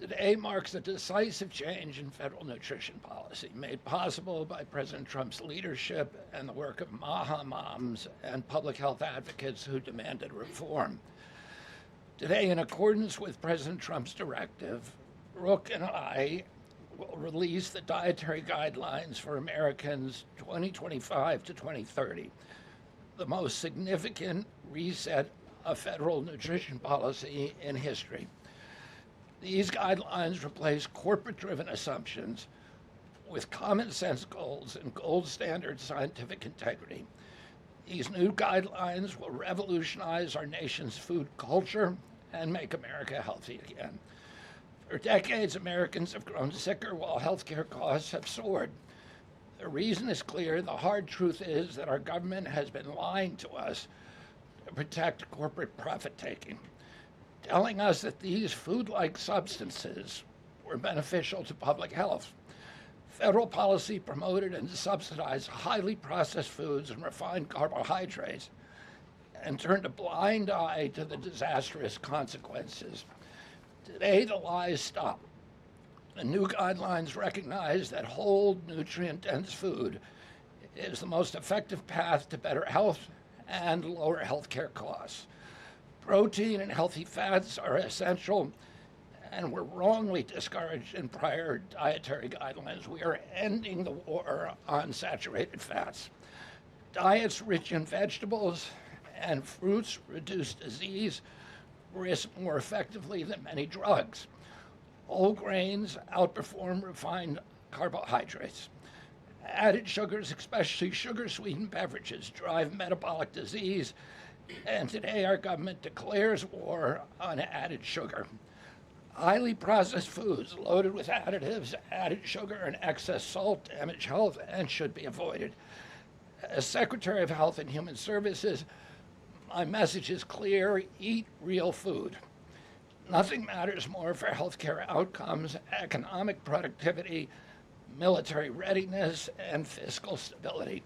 Today marks a decisive change in federal nutrition policy, made possible by President Trump's leadership and the work of MAHA moms and public health advocates who demanded reform. Today, in accordance with President Trump's directive, Brooke and I will release the dietary guidelines for Americans 2025 to 2030, the most significant reset of federal nutrition policy in history. These guidelines replace corporate-driven assumptions with common sense goals and gold standard scientific integrity. These new guidelines will revolutionize our nation's food culture and make America healthy again. For decades, Americans have grown sicker while healthcare costs have soared. The reason is clear. The hard truth is that our government has been lying to us to protect corporate profit-taking, telling us that these food-like substances were beneficial to public health. Federal policy promoted and subsidized highly processed foods and refined carbohydrates and turned a blind eye to the disastrous consequences. Today, the lies stop. The new guidelines recognize that whole, nutrient-dense food is the most effective path to better health and lower healthcare costs. Protein and healthy fats are essential and were wrongly discouraged in prior dietary guidelines. We are ending the war on saturated fats. Diets rich in vegetables and fruits reduce disease risk more effectively than many drugs. Whole grains outperform refined carbohydrates. Added sugars, especially sugar-sweetened beverages, drive metabolic disease, and today our government declares war on added sugar. Highly processed foods loaded with additives, added sugar, and excess salt damage health and should be avoided. As Secretary of Health and Human Services, my message is clear: eat real food. Nothing matters more for healthcare outcomes, economic productivity, military readiness, and fiscal stability.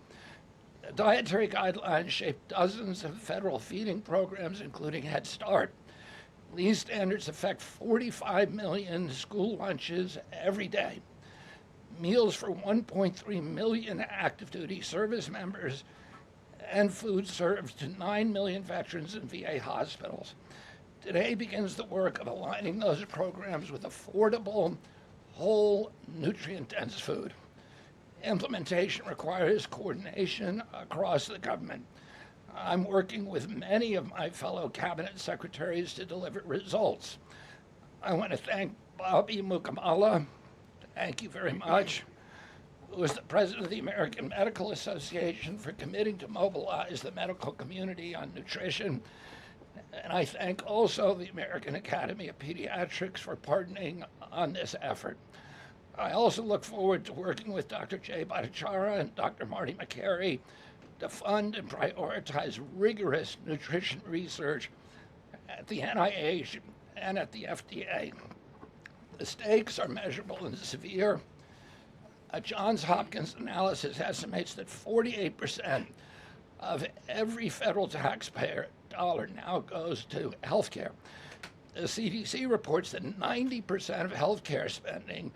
The dietary guidelines shape dozens of federal feeding programs, including Head Start. These standards affect 45 million school lunches every day, meals for 1.3 million active duty service members, and food served to 9 million veterans in VA hospitals. Today begins the work of aligning those programs with affordable, whole, nutrient-dense food. Implementation requires coordination across the government. I'm working with many of my fellow cabinet secretaries to deliver results. I want to thank Bobby Mukamala, thank you very much, who is the president of the American Medical Association, for committing to mobilize the medical community on nutrition. And I thank also the American Academy of Pediatrics for partnering on this effort. I also look forward to working with Dr. Jay Bhattacharya and Dr. Marty McCary to fund and prioritize rigorous nutrition research at the NIH and at the FDA. The stakes are measurable and severe. A Johns Hopkins analysis estimates that 48% of every federal taxpayer dollar now goes to healthcare. The CDC reports that 90% of healthcare spending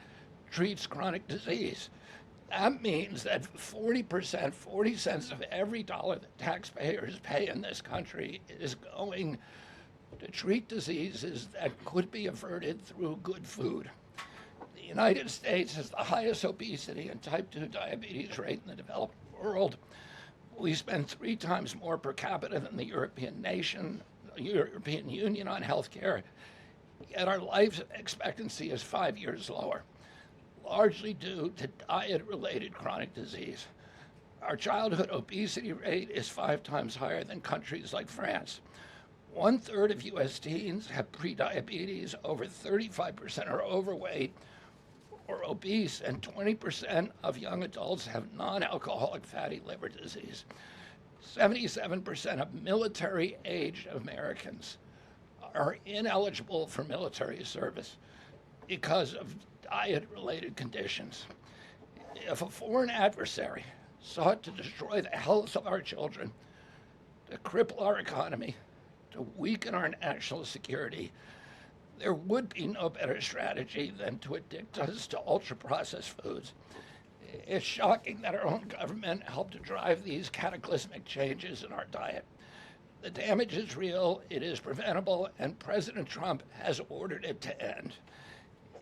treats chronic disease. That means that 40%, 40 cents of every dollar that taxpayers pay in this country is going to treat diseases that could be averted through good food. The United States has the highest obesity and type 2 diabetes rate in the developed world. We spend 3 times more per capita than the European Union on healthcare, yet our life expectancy is 5 years lower, largely due to diet-related chronic disease. Our childhood obesity rate is 5 times higher than countries like France. 1/3 of U.S. teens have prediabetes, over 35% are overweight or obese, and 20% of young adults have non-alcoholic fatty liver disease. 77% of military-aged Americans are ineligible for military service because of diet-related conditions. If a foreign adversary sought to destroy the health of our children, to cripple our economy, to weaken our national security, There would be no better strategy than to addict us to ultra-processed foods. It's shocking that our own government helped to drive these cataclysmic changes in our diet. The damage is real, it is preventable, and President Trump has ordered it to end.